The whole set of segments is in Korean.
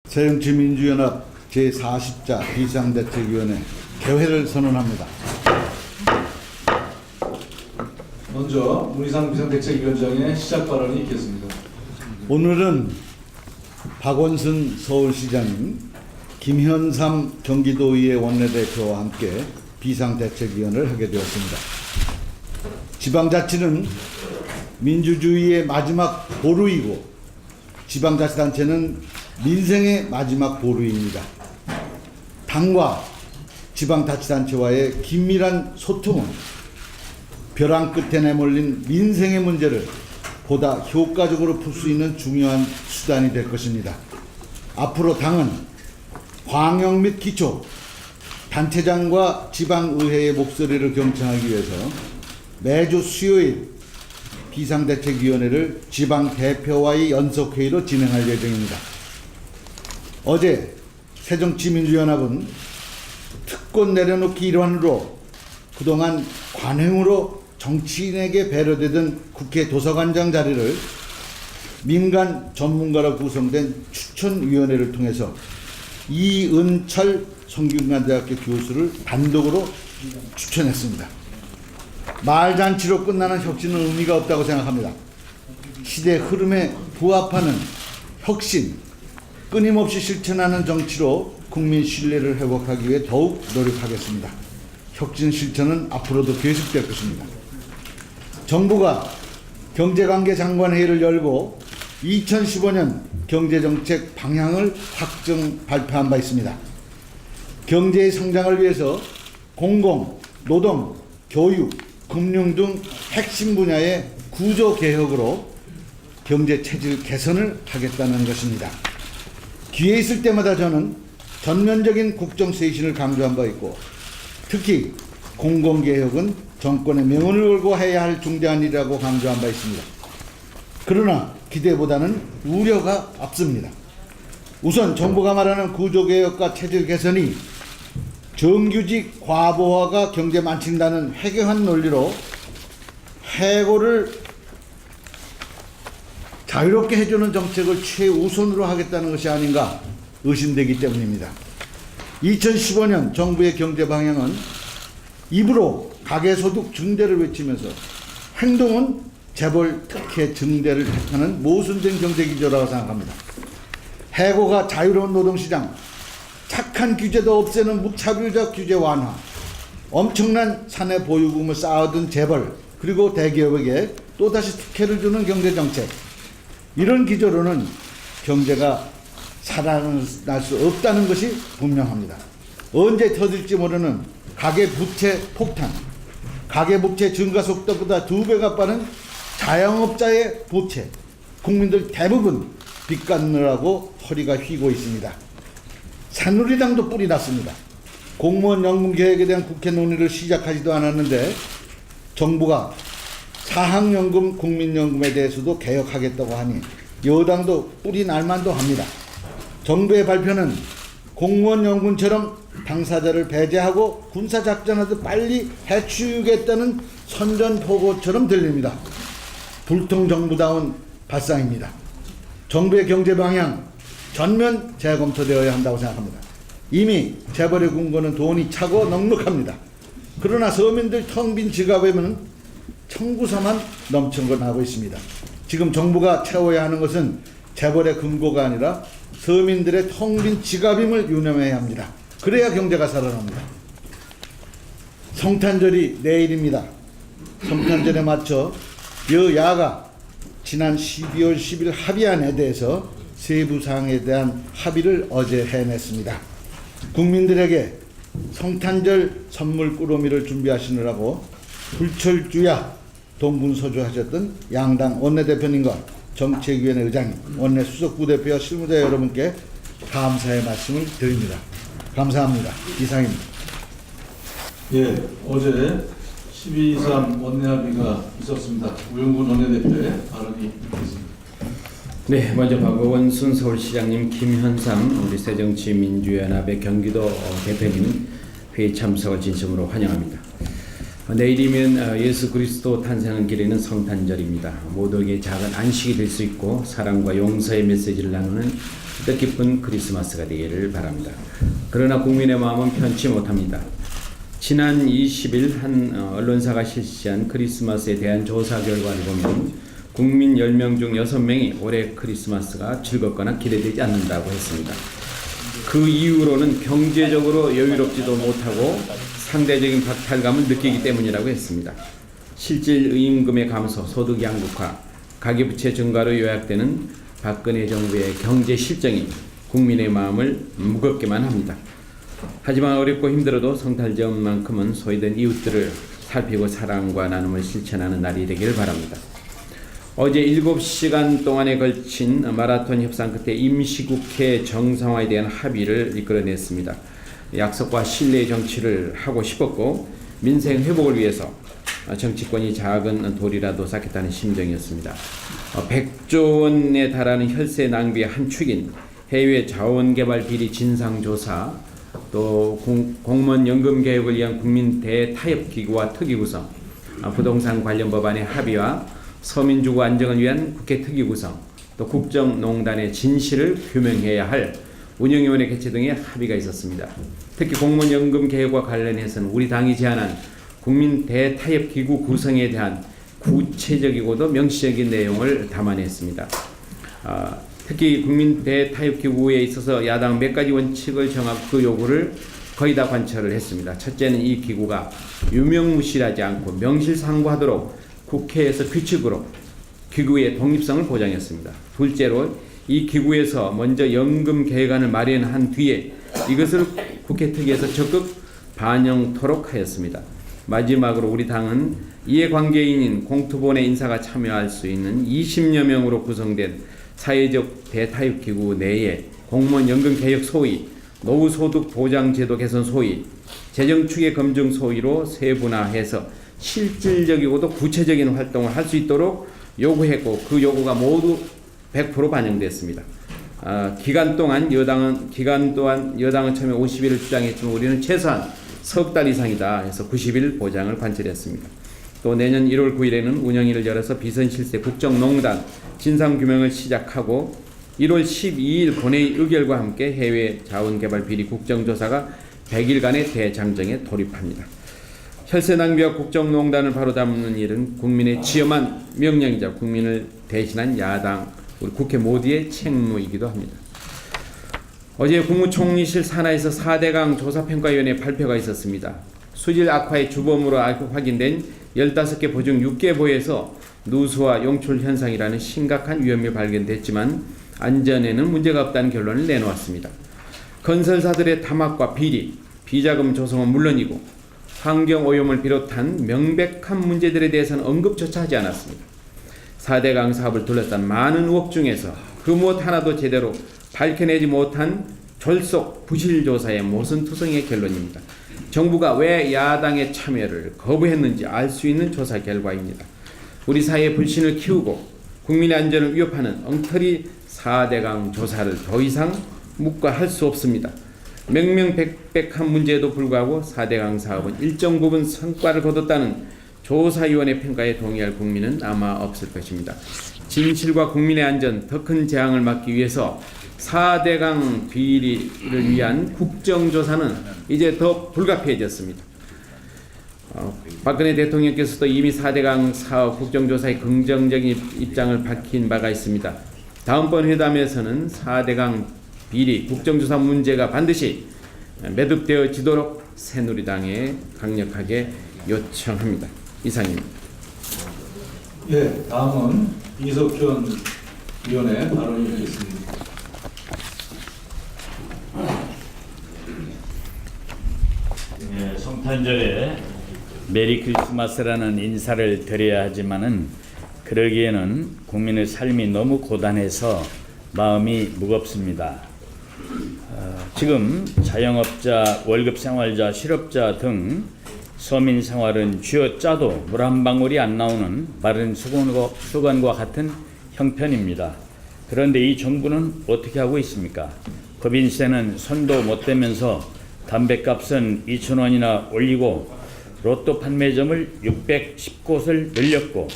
새정치민주연합 제40자 비상대책위원회 개회를 선언합니다. 먼저 문희상 비상대책위원장의 시작 발언이 있겠습니다. 오늘은 박원순 서울시장님, 김현삼 경기도의회 원내대표와 함께 비상대책위원회를 하게 되었습니다. 지방자치는 민주주의의 마지막 보루이고 지방자치단체는 민생의 마지막 보루입니다. 당과 지방자치단체와의 긴밀한 소통은 벼랑 끝에 내몰린 민생의 문제를 보다 효과적으로 풀 수 있는 중요한 수단이 될 것입니다. 앞으로 당은 광역 및 기초, 단체장과 지방의회의 목소리를 경청하기 위해서 매주 수요일 비상대책위원회를 지방대표와의 연석회의로 진행할 예정입니다. 어제 새정치민주연합은 특권 내려놓기 일환으로 그동안 관행으로 정치인에게 배려되던 국회 도서관장 자리를 민간 전문가로 구성된 추천위원회를 통해서 이은철 성균관대학교 교수를 단독으로 추천했습니다. 말잔치로 끝나는 혁신은 의미가 없다고 생각합니다. 시대 흐름에 부합하는 혁신, 끊임없이 실천하는 정치로 국민 신뢰를 회복하기 위해 더욱 노력하겠습니다. 혁신 실천은 앞으로도 계속될 것입니다. 정부가 경제관계 장관회의를 열고 2015년 경제정책 방향을 발표한 바 있습니다. 경제의 성장을 위해서 공공, 노동, 교육, 금융 등 핵심 분야의 구조 개혁으로 경제 체질 개선을 하겠다는 것입니다. 기회 있을 때마다 저는 전면적인 국정 쇄신을 강조한 바 있고 특히 공공개혁은 정권의 명운을 걸고 해야 할 중대한 일이라고 강조한 바 있습니다. 그러나 기대보다는 우려가 앞섭니다. 우선 정부가 말하는 구조개혁과 체질 개선이 정규직 과부하가 경제 망친다는 회개한 논리로 해고를 자유롭게 해주는 정책을 최우선으로 하겠다는 것이 아닌가 의심되기 때문입니다. 2015년 정부의 경제 방향은 입으로 가계소득 증대를 외치면서 행동은 재벌 특혜 증대를 택하는 모순된 경제기조라고 생각합니다. 해고가 자유로운 노동시장, 착한 규제도 없애는 무차별적 규제 완화, 엄청난 사내 보유금을 쌓아둔 재벌, 그리고 대기업에게 또다시 특혜를 주는 경제정책, 이런 기조로는 경제가 살아날 수 없다는 것이 분명합니다. 언제 터질지 모르는 가계부채 폭탄, 가계부채 증가 속도보다 2배가 빠른 자영업자의 부채, 국민들 대부분 빚 갚느라고 허리가 휘고 있습니다. 새누리당도 뿔이 났습니다. 공무원 연금 개혁에 대한 국회 논의를 시작하지도 않았는데 정부가 사학연금, 국민연금에 대해서도 개혁하겠다고 하니 여당도 뿔이 날만도 합니다. 정부의 발표는 공무원 연금처럼 당사자를 배제하고 군사작전하듯 빨리 해치우겠다는 선전포고처럼 들립니다. 불통정부다운 발상입니다. 정부의 경제 방향 전면 재검토되어야 한다고 생각합니다. 이미 재벌의 궁궐은 돈이 차고 넉넉합니다. 그러나 서민들 텅 빈 지갑에는 청구서만 넘쳐나고 있습니다. 지금 정부가 채워야 하는 것은 재벌의 금고가 아니라 서민들의 텅 빈 지갑임을 유념해야 합니다. 그래야 경제가 살아납니다. 성탄절이 내일입니다. 성탄절에 맞춰 여야가 지난 12월 10일 합의안에 대해서 세부 사항에 대한 합의를 어제 해냈습니다. 국민들에게 성탄절 선물 꾸러미를 준비하시느라고 불철주야 동분서주하셨던 양당 원내대표님과 정책위원회 의장님, 원내 수석 부대표와 실무자 여러분께 감사의 말씀을 드립니다. 감사합니다. 이상입니다. 예, 어제 12.3 원내합의가 있었습니다. 우영근 원내대표의 발언이 있겠습니다. 네, 먼저 박원순 서울시장님, 김현삼 우리 새정치민주연합의 경기도 대표님 회의 참석을 진심으로 환영합니다. 내일이면 예수 그리스도 탄생을 기리는 성탄절입니다. 모두에게 작은 안식이 될 수 있고 사랑과 용서의 메시지를 나누는 뜻깊은 크리스마스가 되기를 바랍니다. 그러나 국민의 마음은 편치 못합니다. 지난 20일 한 언론사가 실시한 크리스마스에 대한 조사 결과를 보면 국민 10명 중 6명이 올해 크리스마스가 즐겁거나 기대되지 않는다고 했습니다. 그 이유로는 경제적으로 여유롭지도 못하고 상대적인 박탈감을 느끼기 때문이라고 했습니다. 실질 임금의 감소, 소득 양극화, 가계부채 증가로 요약되는 박근혜 정부의 경제 실정이 국민의 마음을 무겁게만 합니다. 하지만 어렵고 힘들어도 성탄절만큼은 소외된 이웃들을 살피고 사랑과 나눔을 실천하는 날이 되기를 바랍니다. 어제 7시간 동안에 걸친 마라톤 협상 끝에 임시국회 정상화에 대한 합의를 이끌어냈습니다. 약속과 신뢰의 정치를 하고 싶었고 민생 회복을 위해서 정치권이 작은 돌이라도 쌓겠다는 심정이었습니다. 100조 원에 달하는 혈세 낭비의 한 축인 해외 자원개발 비리 진상조사, 또 공무원 연금 개혁을 위한 국민 대타협기구와 특위구성, 부동산 관련 법안의 합의와 서민주거 안정을 위한 국회 특위구성, 또 국정농단의 진실을 규명해야 할 운영위원회 개최 등의 합의가 있었습니다. 특히 공무원 연금 개혁과 관련해서는 우리 당이 제안한 국민 대타협기구 구성에 대한 구체적이고도 명시적인 내용을 담아냈습니다. 특히 국민 대타협기구에 있어서 야당 몇 가지 원칙을 정하고 그 요구를 거의 다 관철을 했습니다. 첫째는 이 기구가 유명무실하지 않고 명실상부하도록 국회에서 규칙으로 기구의 독립성을 보장했습니다. 둘째로 이 기구에서 먼저 연금 개혁안을 마련한 뒤에 이것을 국회 특위에서 적극 반영토록 하였습니다. 마지막으로 우리 당은 이해관계인인 공투본의 인사가 참여할 수 있는 20여 명으로 구성된 사회적 대타협기구 내에 공무원 연금 개혁 소위, 노후소득 보장제도 개선 소위, 재정추계 검증 소위로 세분화해서 실질적이고도 구체적인 활동을 할 수 있도록 요구했고 그 요구가 모두 100% 반영됐습니다. 기간 동안 여당은 처음에 50일을 주장했지만 우리는 최소한 석 달 이상이다 해서 90일 보장을 관철했습니다. 또 내년 1월 9일에는 운영일을 열어서 비선실세 국정농단 진상규명을 시작하고 1월 12일 본회의 의결과 함께 해외 자원개발 비리 국정조사가 100일간의 대장정에 돌입합니다. 혈세 낭비와 국정농단을 바로잡는 일은 국민의 지엄한 명령이자 국민을 대신한 야당, 우리 국회 모두의 책무이기도 합니다. 어제 국무총리실 산하에서 4대강 조사평가위원회 발표가 있었습니다. 수질 악화의 주범으로 확인된 15개 보 중 6개 보에서 누수와 용출 현상이라는 심각한 위험이 발견됐지만 안전에는 문제가 없다는 결론을 내놓았습니다. 건설사들의 탐악과 비리, 비자금 조성은 물론이고 환경오염을 비롯한 명백한 문제들에 대해서는 언급조차 하지 않았습니다. 4대강 사업을 둘러싼 많은 의혹 중에서 그 무엇 하나도 제대로 밝혀내지 못한 졸속 부실조사의 모순투성의 결론입니다. 정부가 왜 야당의 참여를 거부했는지 알 수 있는 조사 결과입니다. 우리 사회의 불신을 키우고 국민의 안전을 위협하는 엉터리 4대강 조사를 더 이상 묵과할 수 없습니다. 명명백백한 문제에도 불구하고 4대강 사업은 일정 부분 성과를 거뒀다는 조사위원회 평가에 동의할 국민은 아마 없을 것입니다. 진실과 국민의 안전, 더 큰 재앙을 막기 위해서 4대강 비리를 위한 국정조사는 이제 더 불가피해졌습니다. 박근혜 대통령께서도 이미 4대강 사업 국정조사의 긍정적인 입장을 밝힌 바가 있습니다. 다음번 회담에서는 4대강 비리 국정조사 문제가 반드시 매듭되어지도록 새누리당에 강력하게 요청합니다. 이상입니다. 예, 다음은 이석현 위원의 발언이 되겠습니다. 예, 성탄절에 메리 크리스마스라는 인사를 드려야 하지만은 그러기에는 국민의 삶이 너무 고단해서 마음이 무겁습니다. 지금 자영업자, 월급생활자, 실업자 등 서민 생활은 쥐어짜도 물 한 방울이 안 나오는 마른 수건과 같은 형편입니다. 그런데 이 정부는 어떻게 하고 있습니까? 법인세는 손도 못 대면서 담배값은 2,000원이나 올리고 로또 판매점을 610곳을 늘렸고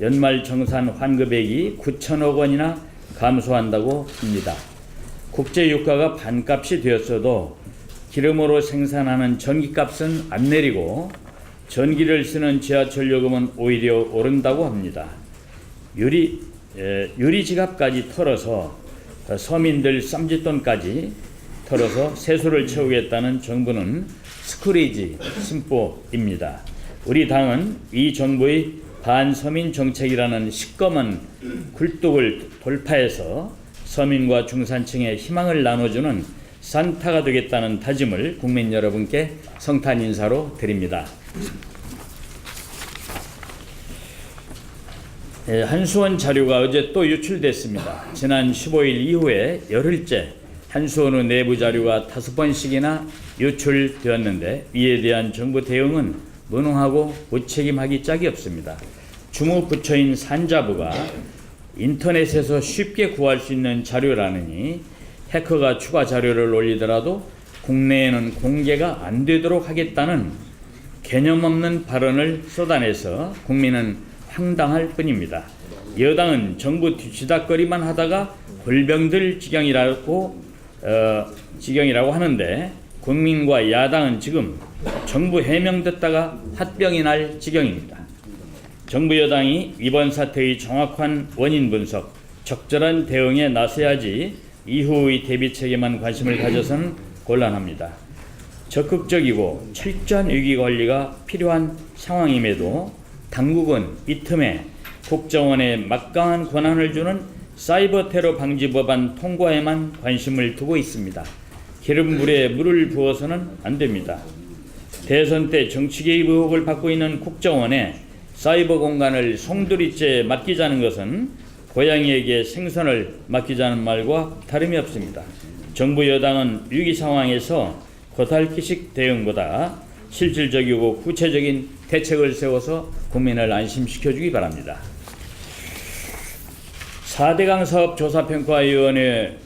연말 정산 환급액이 9천억 원이나 감소한다고 합니다. 국제 유가가 반값이 되었어도 기름으로 생산하는 전기값은 안 내리고 전기를 쓰는 지하철 요금은 오히려 오른다고 합니다. 유리 지갑까지 털어서 서민들 쌈짓돈까지 털어서 세수를 채우겠다는 정부는 스크리지 심보입니다. 우리 당은 이 정부의 반서민 정책이라는 시꺼먼 굴뚝을 돌파해서 서민과 중산층의 희망을 나눠주는 산타가 되겠다는 다짐을 국민 여러분께 성탄 인사로 드립니다. 한수원 자료가 어제 또 유출됐습니다. 지난 15일 이후에 열흘째 한수원의 내부 자료가 5번씩이나 유출되었는데 이에 대한 정부 대응은 무능하고 무책임하기 짝이 없습니다. 주무부처인 산자부가 인터넷에서 쉽게 구할 수 있는 자료라느니 해커가 추가 자료를 올리더라도 국내에는 공개가 안 되도록 하겠다는 개념 없는 발언을 쏟아내서 국민은 황당할 뿐입니다. 여당은 정부 뒤치다거리만 하다가 골병들 지경이라고 하는데 국민과 야당은 지금 정부 해명 듣다가 화병이 날 지경입니다. 정부 여당이 이번 사태의 정확한 원인 분석, 적절한 대응에 나서야지 이후의 대비책에만 관심을 가져서는 곤란합니다. 적극적이고 철저한 위기관리가 필요한 상황임에도 당국은 이 틈에 국정원에 막강한 권한을 주는 사이버 테러 방지 법안 통과에만 관심을 두고 있습니다. 기름물에 물을 부어서는 안 됩니다. 대선 때 정치 개입 의혹을 받고 있는 국정원에 사이버 공간을 송두리째 맡기자는 것은 고양이에게 생선을 맡기자는 말과 다름이 없습니다. 정부 여당은 위기 상황에서 겉핥기식 대응보다 실질적이고 구체적인 대책을 세워서 국민을 안심시켜주기 바랍니다. 4대강 사업조사평가위원회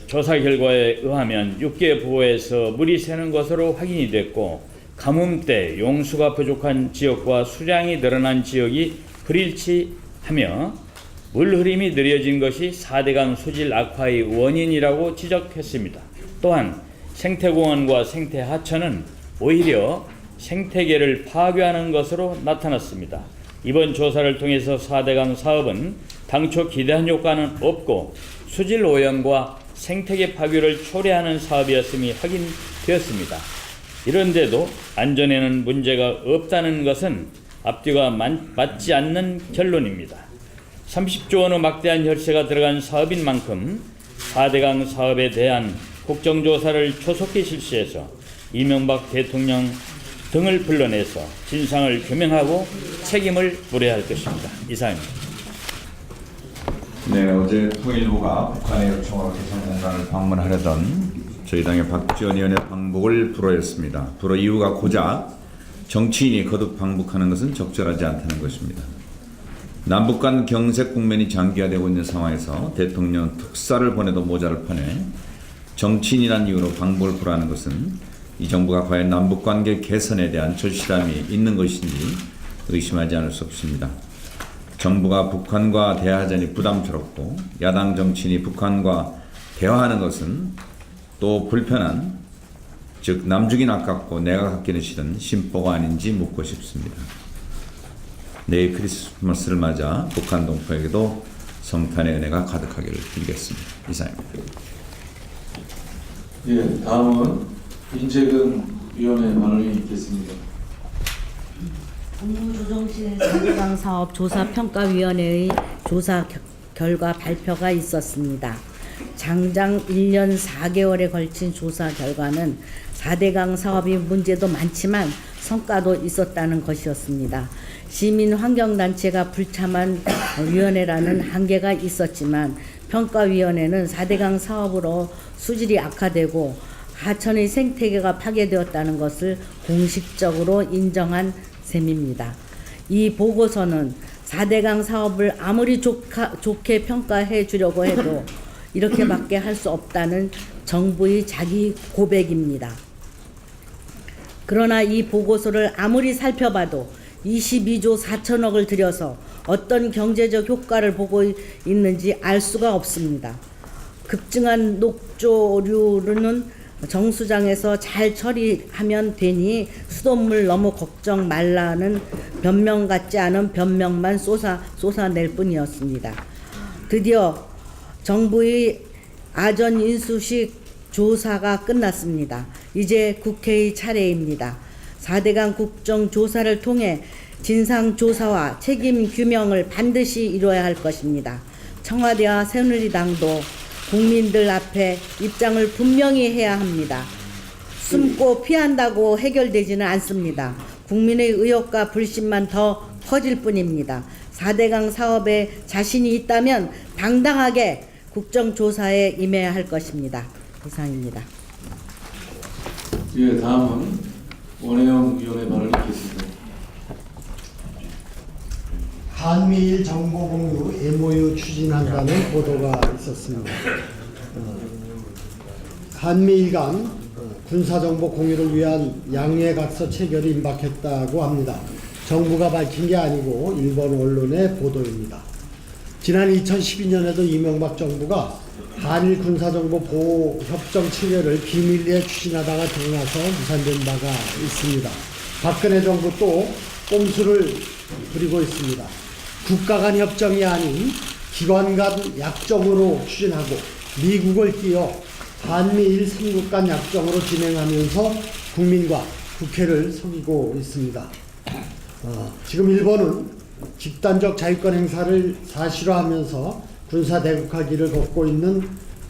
조사 결과에 의하면 6개 보호에서 물이 새는 것으로 확인이 됐고 가뭄 때 용수가 부족한 지역과 수량이 늘어난 지역이 불일치하며 물 흐름이 느려진 것이 4대강 수질 악화의 원인이라고 지적했습니다. 또한 생태공원과 생태하천은 오히려 생태계를 파괴하는 것으로 나타났습니다. 이번 조사를 통해서 4대강 사업은 당초 기대한 효과는 없고 수질 오염과 생태계 파괴를 초래하는 사업이었음이 확인되었습니다. 이런데도 안전에는 문제가 없다는 것은 앞뒤가 맞지 않는 결론입니다. 30조 원의 막대한 혈세가 들어간 사업인 만큼 4대강 사업에 대한 국정조사를 조속히 실시해서 이명박 대통령 등을 불러내서 진상을 규명하고 책임을 물어야 할 것입니다. 이상입니다. 네, 어제 통일부가 북한의 요청으로 개성공단을 방문하려던 저희 당의 박지원 의원의 방북을 불허했습니다. 불허 이유가 고작 정치인이 거듭 방북하는 것은 적절하지 않다는 것입니다. 남북 간 경색 국면이 장기화되고 있는 상황에서 대통령 특사를 보내도 모자를 판에 정치인이란 이유로 방북을 불허하는 것은 이 정부가 과연 남북관계 개선에 대한 절실함이 있는 것인지 의심하지 않을 수 없습니다. 정부가 북한과 대화하자니 부담스럽고 야당 정치인이 북한과 대화하는 것은 또 불편한, 즉 남주긴 아깝고 내가 갖기는 싫은 심보가 아닌지 묻고 싶습니다. 내일 크리스마스를 맞아 북한 동포에게도 성탄의 은혜가 가득하기를 빌겠습니다. 이상입니다. 예, 다음은 인재근 위원의 발언이 있겠습니다. 국무조정실 4대강 사업 조사평가위원회의 조사 결과 발표가 있었습니다. 장장 1년 4개월에 걸친 조사 결과는 4대강 사업이 문제도 많지만 성과도 있었다는 것이었습니다. 시민환경단체가 불참한 위원회라는 한계가 있었지만 평가위원회는 4대강 사업으로 수질이 악화되고 하천의 생태계가 파괴되었다는 것을 공식적으로 인정한 셈입니다. 이 보고서는 4대강 사업을 아무리 좋게 평가해 주려고 해도 이렇게밖에 할 수 없다는 정부의 자기 고백입니다. 그러나 이 보고서를 아무리 살펴봐도 22조 4천억을 들여서 어떤 경제적 효과를 보고 있는지 알 수가 없습니다. 급증한 녹조류는 정수장에서 잘 처리하면 되니 수돗물 너무 걱정 말라는 변명 같지 않은 변명만 쏟아낼 뿐이었습니다. 드디어 정부의 아전 인수식 조사가 끝났습니다. 이제 국회의 차례입니다. 4대강 국정조사를 통해 진상조사와 책임 규명을 반드시 이루어야 할 것입니다. 청와대와 새누리당도 국민들 앞에 입장을 분명히 해야 합니다. 숨고 피한다고 해결되지는 않습니다. 국민의 의혹과 불신만 더 커질 뿐입니다. 4대강 사업에 자신이 있다면 당당하게 국정조사에 임해야 할 것입니다. 이상입니다. 예, 다음은 원혜영 위원의 발언이 있겠습니다. 한미일 정보 공유 MOU 추진한다는 보도가 있었습니다. 한미일 간 군사정보 공유를 위한 양해각서 체결이 임박했다고 합니다. 정부가 밝힌 게 아니고 일본 언론의 보도입니다. 지난 2012년에도 이명박 정부가 한일 군사정보 보호 협정 체결을 비밀리에 추진하다가 드러나서 무산된 바가 있습니다. 박근혜 정부 또 꼼수를 부리고 있습니다. 국가 간 협정이 아닌 기관 간 약정으로 추진하고 미국을 끼워 한미일 3국 간 약정으로 진행하면서 국민과 국회를 속이고 있습니다. 지금 일본은 집단적 자유권 행사를 사실화하면서 군사 대국화기를 걷고 있는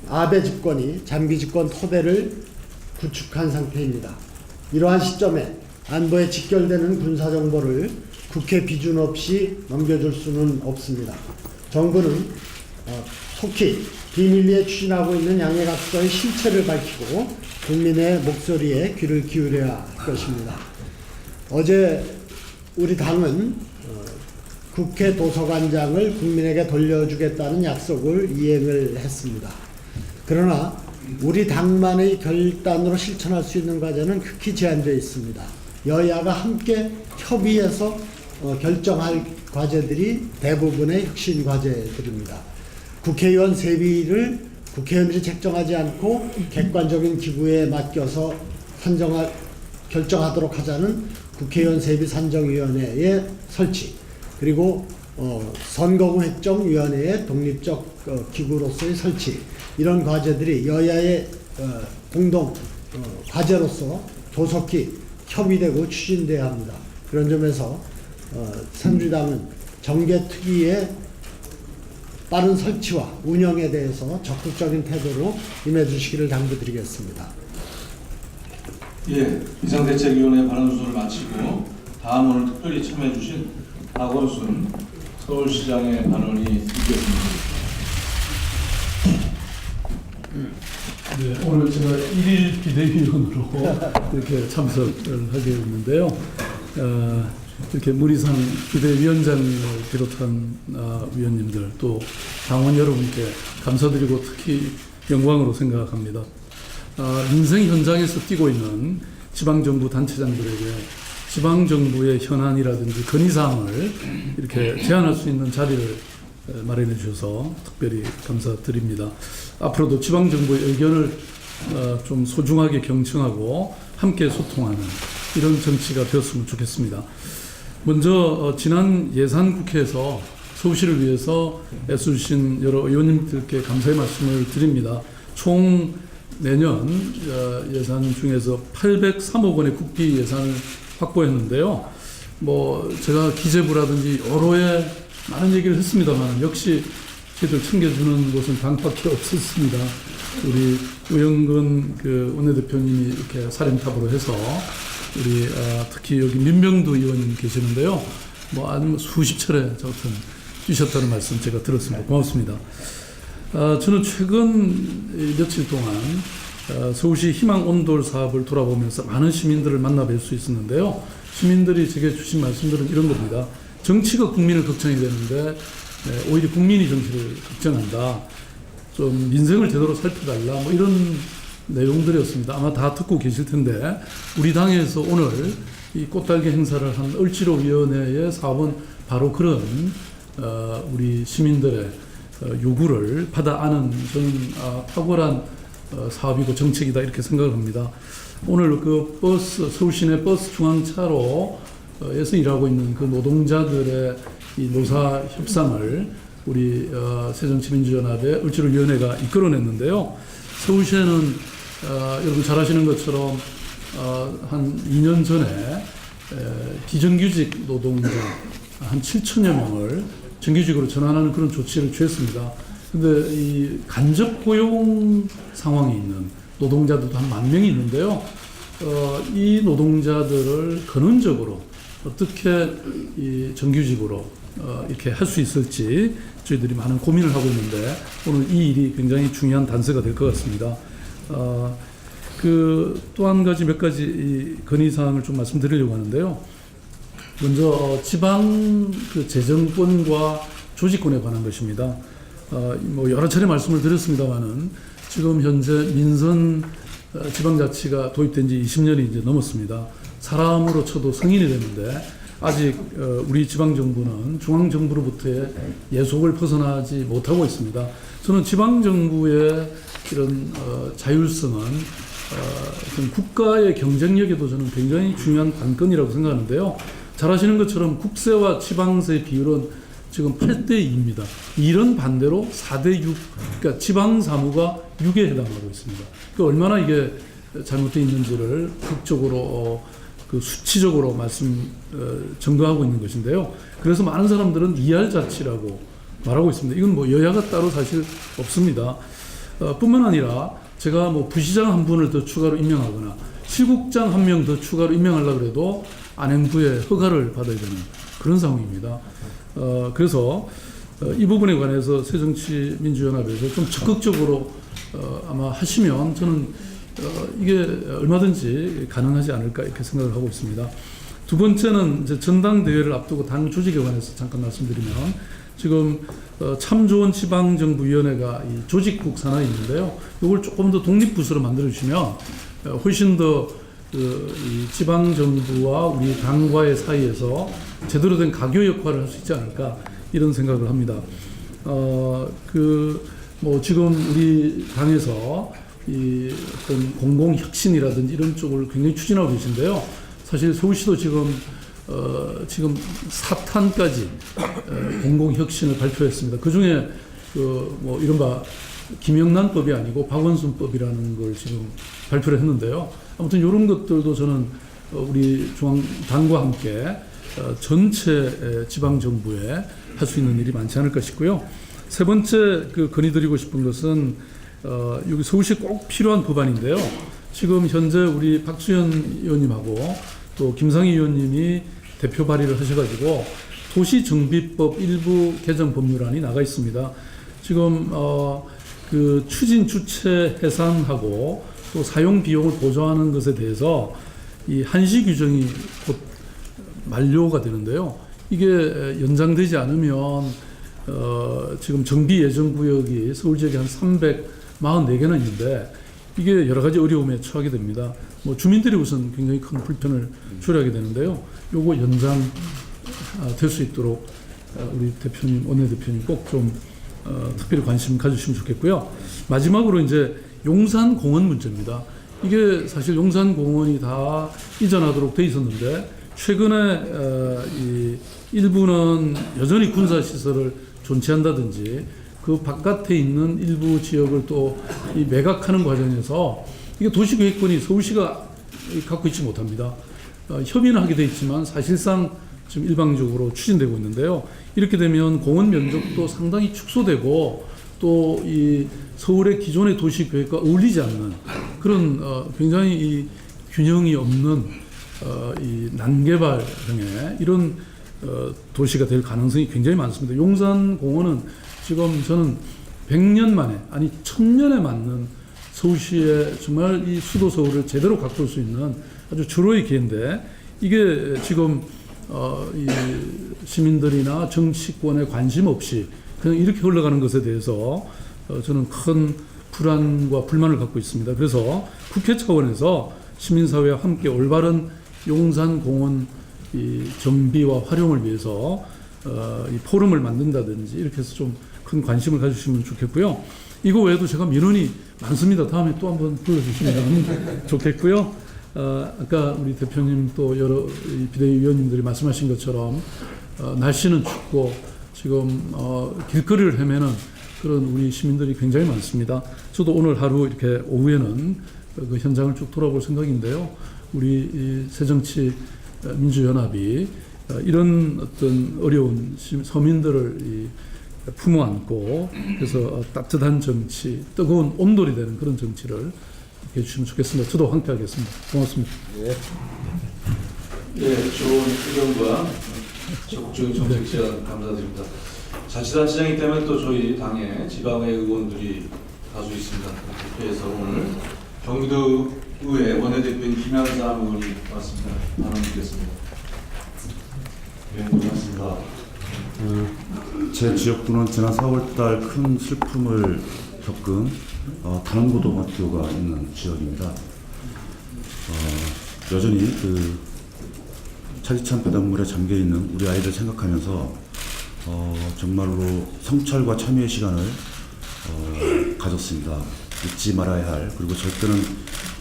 아베 집권이 장기 집권 토대를 구축한 상태입니다. 이러한 시점에 안보에 직결되는 군사 정보를 국회 비준 없이 넘겨줄 수는 없습니다. 정부는 속히 비밀리에 추진하고 있는 양해각서의 실체를 밝히고 국민의 목소리에 귀를 기울여야 할 것입니다. 어제 우리 당은 국회 도서관장을 국민에게 돌려주겠다는 약속을 이행을 했습니다. 그러나 우리 당만의 결단으로 실천할 수 있는 과제는 극히 제한되어 있습니다. 여야가 함께 협의해서 결정할 과제들이 대부분의 혁신 과제들입니다. 국회의원 세비를 국회의원들이 책정하지 않고 객관적인 기구에 맡겨서 결정하도록 하자는 국회의원 세비 산정위원회의 설치, 그리고 선거구 획정위원회의 독립적 기구로서의 설치, 이런 과제들이 여야의 공동 과제로서 조속히 협의되고 추진돼야 합니다. 그런 점에서 새누리당은 정개특위의 빠른 설치와 운영에 대해서 적극적인 태도로 임해 주시기를 당부드리겠습니다. 예, 비상대책위원회 발언 순서를 마치고 다음 오늘 특별히 참여해 주신 박원순 서울시장의 발언이 있겠습니다. 네, 오늘 제가 1일 비대위원으로 이렇게 참석을 하게 됐는데요. 이렇게 무리상 비대위원장을 비롯한 위원님들 또 당원 여러분께 감사드리고 특히 영광으로 생각합니다. 민생 현장에서 뛰고 있는 지방정부 단체장들에게 지방정부의 현안이라든지 건의사항을 이렇게 제안할 수 있는 자리를 마련해 주셔서 특별히 감사드립니다. 앞으로도 지방정부의 의견을 좀 소중하게 경청하고 함께 소통하는 이런 정치가 되었으면 좋겠습니다. 먼저 지난 예산국회에서 서울시를 위해서 애써주신 여러 의원님들께 감사의 말씀을 드립니다. 총 내년 예산 중에서 803억 원의 국비 예산을 확보했는데요. 제가 기재부라든지 여러에 많은 얘기를 했습니다만 역시 저희들 챙겨주는 곳은 당밖에 없었습니다. 우리 우영근 원내대표님이 이렇게 사령탑으로 해서 우리 특히 여기 민병두 의원님 계시는데요. 아니면 수십 차례 저같은 뛰셨다는 말씀 제가 들었습니다. 고맙습니다. 저는 최근 며칠 동안 서울시 희망온돌 사업을 돌아보면서 많은 시민들을 만나 뵐 수 있었는데요. 시민들이 제게 주신 말씀들은 이런 겁니다. 정치가 국민을 걱정이 되는데 오히려 국민이 정치를 걱정한다. 좀 민생을 제대로 살펴달라. 이런 내용들이었습니다. 아마 다 듣고 계실 텐데 우리 당에서 오늘 이 꽃달기 행사를 한 을지로위원회의 사업은 바로 그런 우리 시민들의 요구를 받아 안은 저는 탁월한 사업이고 정책이다 이렇게 생각을 합니다. 오늘 그 버스 서울시내 버스 중앙차로에서 일하고 있는 그 노동자들의 이 노사 협상을 우리 새정치민주연합의 을지로위원회가 이끌어냈는데요. 서울시에는 여러분 잘 아시는 것처럼 한 2년 전에 비정규직 노동자 한 7천여 명을 정규직으로 전환하는 그런 조치를 취했습니다. 근데 이 간접 고용 상황에 있는 노동자들도 한 10,000명이 있는데요. 이 노동자들을 근원적으로 어떻게 이 정규직으로 이렇게 할 수 있을지 저희들이 많은 고민을 하고 있는데 오늘 이 일이 굉장히 중요한 단서가 될 것 같습니다. 그 또 한 가지 몇 가지 이 건의사항을 좀 말씀드리려고 하는데요. 먼저 지방 그 재정권과 조직권에 관한 것입니다. 뭐 여러 차례 말씀을 드렸습니다만은 지금 현재 민선 지방자치가 도입된 지 20년이 이제 넘었습니다. 사람으로 쳐도 성인이 됐는데 아직 우리 지방정부는 중앙정부로부터의 예속을 벗어나지 못하고 있습니다. 저는 지방정부의 이런 자율성은 국가의 경쟁력에도 저는 굉장히 중요한 관건이라고 생각하는데요. 잘 아시는 것처럼 국세와 지방세 비율은 지금 8대2입니다. 이런 반대로 4대6, 그러니까 지방사무가 6에 해당하고 있습니다. 그러니까 얼마나 이게 잘못되어 있는지를 극적으로 그 수치적으로 증거하고 있는 것인데요. 그래서 많은 사람들은 2할 자치라고 말하고 있습니다. 이건 뭐 여야가 따로 사실 없습니다. 뿐만 아니라 제가 뭐 부시장 한 분을 더 추가로 임명하거나 시국장 한 명 더 추가로 임명하려고 해도 안행부의 허가를 받아야 되는 그런 상황입니다. 그래서 이 부분에 관해서 새정치민주연합에서 좀 적극적으로 아마 하시면 저는 이게 얼마든지 가능하지 않을까 이렇게 생각을 하고 있습니다. 두 번째는 이제 전당대회를 앞두고 당 조직에 관해서 잠깐 말씀드리면 지금 참 좋은 지방정부위원회가 이 조직국 산하에 있는데요. 이걸 조금 더 독립부서로 만들어 주시면 훨씬 더 이 지방정부와 우리 당과의 사이에서 제대로 된 가교 역할을 할 수 있지 않을까 이런 생각을 합니다. 뭐 지금 우리 당에서 이 어떤 공공혁신이라든지 이런 쪽을 굉장히 추진하고 계신데요. 사실 서울시도 지금 4탄까지 공공혁신을 발표했습니다. 그 중에 뭐 이른바 김영란법이 아니고 박원순법이라는 걸 지금 발표를 했는데요. 아무튼 이런 것들도 저는 우리 중앙당과 함께 전체 지방정부에 할 수 있는 일이 많지 않을까 싶고요. 세 번째 건의드리고 싶은 것은 여기 서울시 꼭 필요한 법안인데요. 지금 현재 우리 박수현 의원님하고 또 김상희 의원님이 대표 발의를 하셔가지고 도시정비법 일부 개정 법률안이 나가 있습니다. 지금 그 추진 주체 해상하고 또 사용 비용을 보조하는 것에 대해서 이 한시 규정이 곧 만료가 되는데요. 이게 연장되지 않으면 지금 정비 예정 구역이 서울 지역에 한 344개나 있는데 이게 여러 가지 어려움에 처하게 됩니다. 뭐 주민들이 우선 굉장히 큰 불편을 초래하게 되는데요. 요거 연장 될 수 있도록 우리 대표님, 원내대표님 꼭 좀 특별히 관심 가주시면 좋겠고요. 마지막으로 이제 용산공원 문제입니다. 이게 사실 용산공원이 다 이전하도록 돼 있었는데 최근에 이 일부는 여전히 군사시설을 존치한다든지 그 바깥에 있는 일부 지역을 또 이 매각하는 과정에서 이게 도시계획권이 서울시가 갖고 있지 못합니다. 협의는 하게 돼 있지만 사실상 지금 일방적으로 추진되고 있는데요. 이렇게 되면 공원 면적도 상당히 축소되고 또 이 서울의 기존의 도시계획과 어울리지 않는 그런 굉장히 이 균형이 없는 이 난개발형의 이런 도시가 될 가능성이 굉장히 많습니다. 용산공원은 지금 저는 100년 만에 아니 1000년에 맞는 서울시의 정말 이 수도 서울을 제대로 가꿀 수 있는 아주 절호의 기회인데 이게 지금 이 시민들이나 정치권에 관심 없이 그냥 이렇게 흘러가는 것에 대해서 저는 큰 불안과 불만을 갖고 있습니다. 그래서 국회 차원에서 시민사회와 함께 올바른 용산공원 이 정비와 활용을 위해서 이 포럼을 만든다든지 이렇게 해서 좀 큰 관심을 가주시면 좋겠고요. 이거 외에도 제가 민원이 많습니다. 다음에 또 한번 불러주시면 좋겠고요. 아까 우리 대표님 또 여러 비대위원님들이 말씀하신 것처럼 날씨는 춥고 지금 길거리를 헤매는 그런 우리 시민들이 굉장히 많습니다. 저도 오늘 하루 이렇게 오후에는 그 현장을 쭉 돌아볼 생각인데요. 우리 이 새정치민주연합이 이런 어떤 어려운 서민들을 품어 안고 그래서 따뜻한 정치, 뜨거운 온돌이 되는 그런 정치를 해주시면 좋겠습니다. 저도 함께 하겠습니다. 고맙습니다. 네, 좋은 의견과 적극적인 정책 제안 감사드립니다. 자치단체장이기 때문에 또 저희 당의 지방의 의원들이 다수 있습니다. 국회에서 오늘 경기도의회 원내대표인 김양삼 의원이 왔습니다. 발언 드리겠습니다. 네, 고맙습니다. 제 지역구는 지난 4월달 큰 슬픔을 겪은 단원고등학교가 있는 지역입니다. 여전히 그 차디찬 바닷물에 잠겨 있는 우리 아이들 생각하면서 정말로 성찰과 참여의 시간을 가졌습니다. 잊지 말아야 할, 그리고 절대는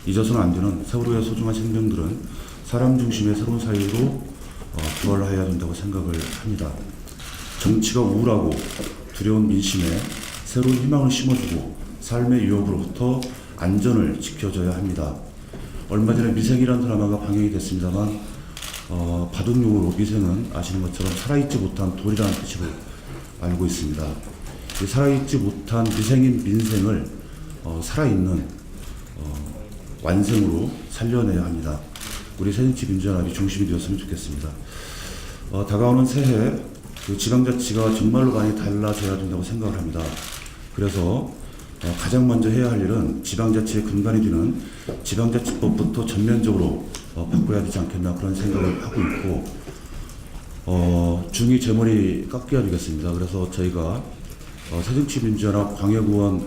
잊어서는 안 되는 세월호의 소중한 생명들은 사람 중심의 새로운 사회로 부활해야 된다고 생각을 합니다. 정치가 우울하고 두려운 민심에 새로운 희망을 심어주고 삶의 유혹으로부터 안전을 지켜줘야 합니다. 얼마 전에 미생이라는 드라마가 방영이 됐습니다만 바둑용어로 미생은 아시는 것처럼 살아있지 못한 돌이라는 뜻으로 알고 있습니다. 이 살아있지 못한 미생인 민생을 살아있는 완생으로 살려내야 합니다. 우리 새정치민주연합이 중심이 되었으면 좋겠습니다. 다가오는 새해 그 지방자치가 정말로 많이 달라져야 된다고 생각을 합니다. 그래서 가장 먼저 해야 할 일은 지방자치의 근간이 되는 지방자치법부터 전면적으로 바꿔야 되지 않겠나 그런 생각을 하고 있고 중이 제 머리 깎여야 되겠습니다. 그래서 저희가 새정치민주연합 광역의원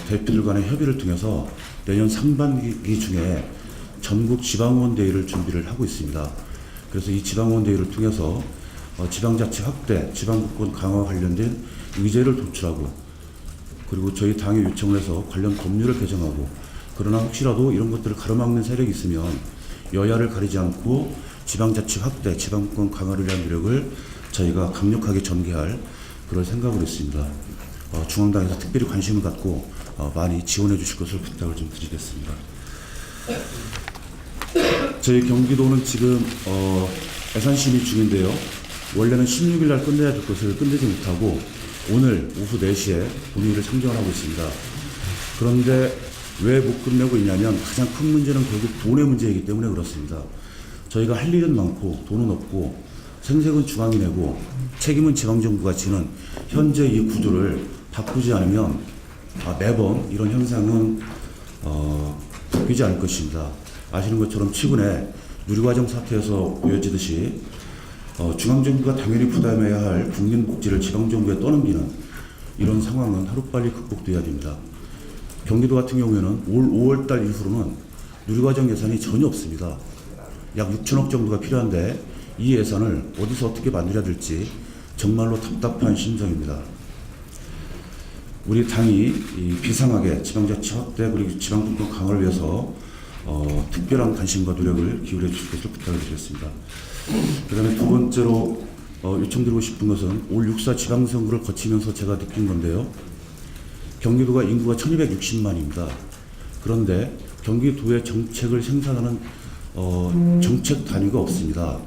대표들 간의 협의를 통해서 내년 상반기 중에 전국 지방의원 대회를 준비를 하고 있습니다. 그래서 이 지방의원 대회를 통해서 지방자치 확대, 지방국권 강화 관련된 의제를 도출하고 그리고 저희 당에 요청을 해서 관련 법률을 개정하고 그러나 혹시라도 이런 것들을 가로막는 세력이 있으면 여야를 가리지 않고 지방자치 확대, 지방국권 강화를 위한 노력을 저희가 강력하게 전개할 그런 생각으로 있습니다. 중앙당에서 특별히 관심을 갖고 많이 지원해 주실 것을 부탁을 좀 드리겠습니다. 저희 경기도는 지금 예산심의 중인데요. 원래는 16일 날 끝내야 될 것을 끝내지 못하고 오늘 오후 4시에 본회의를 상정을 하고 있습니다. 그런데 왜 못 끝내고 있냐면 가장 큰 문제는 결국 돈의 문제이기 때문에 그렇습니다. 저희가 할 일은 많고 돈은 없고 생색은 중앙이 내고 책임은 지방정부가 지는 현재 이 구조를 바꾸지 않으면 매번 이런 현상은 바뀌지 않을 것입니다. 아시는 것처럼 최근에 누리과정 사태에서 보여지듯이 중앙정부가 당연히 부담해야 할 국민복지를 지방정부에 떠넘기는 이런 상황은 하루빨리 극복돼야 됩니다. 경기도 같은 경우에는 올 5월달 이후로는 누리과정 예산이 전혀 없습니다. 약 6천억 정도가 필요한데 이 예산을 어디서 어떻게 만들어야 될지 정말로 답답한 심정입니다. 우리 당이 비상하게 지방자치 확대 그리고 지방분권 강화를 위해서 특별한 관심과 노력을 기울여 주실 것을 부탁을 드렸습니다. 그 다음에 두 번째로 요청드리고 싶은 것은 올 6.4 지방선거를 거치면서 제가 느낀 건데요. 경기도가 인구가 1260만입니다. 그런데 경기도의 정책을 생산하는 정책 단위가 없습니다.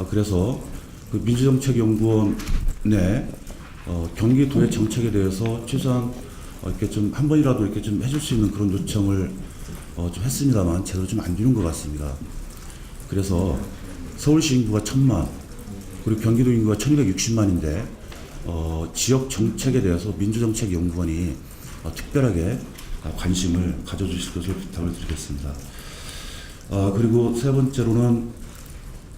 그래서 그 민주정책연구원에 경기도의 정책에 대해서 최소한 이렇게 좀 한 번이라도 이렇게 좀 해줄 수 있는 그런 요청을 좀 했습니다만 제대로 좀 안 되는 것 같습니다. 그래서 서울시 인구가 1000만 그리고 경기도 인구가 1260만인데 지역 정책에 대해서 민주정책연구원이 특별하게 관심을 가져주실 것을 부탁을 드리겠습니다. 그리고 세 번째로는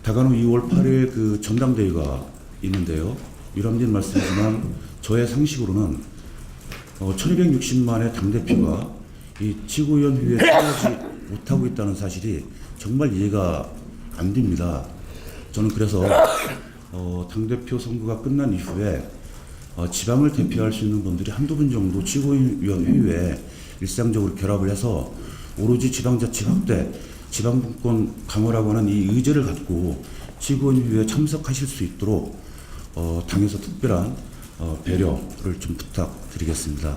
다가오는 2월 8일 그 전당대회가 있는데요. 유람진 말씀이지만 저의 상식으로는 1260만의 당대표가 이 지구위원 회의에 참여하지 못하고 있다는 사실이 정말 이해가 안 됩니다. 저는 그래서 당대표 선거가 끝난 이후에 지방을 대표할 수 있는 분들이 한두 분 정도 지구위원 회의에 일상적으로 결합을 해서 오로지 지방자치 확대, 지방분권 강화라고 하는 이 의제를 갖고 지구위원 회의에 참석하실 수 있도록 당에서 특별한 배려를 좀 부탁드리겠습니다.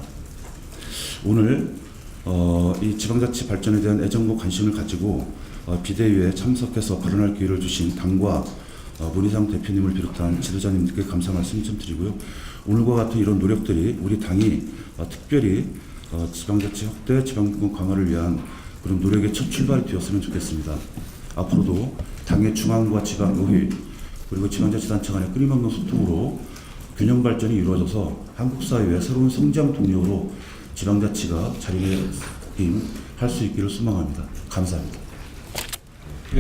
오늘 이 지방자치 발전에 대한 애정과 관심을 가지고 비대위에 참석해서 발언할 기회를 주신 당과 문희상 대표님을 비롯한 지도자님들께 감사 말씀 좀 드리고요. 오늘과 같은 이런 노력들이 우리 당이 특별히 지방자치 확대, 지방분권 강화를 위한 그런 노력의 첫 출발이 되었으면 좋겠습니다. 앞으로도 당의 중앙과 지방의회 그리고 지방자치단체 간의 끊임없는 소통으로 균형 발전이 이루어져서 한국 사회의 새로운 성장 동력으로 지방자치가 자리매김할 수 있기를 소망합니다. 감사합니다.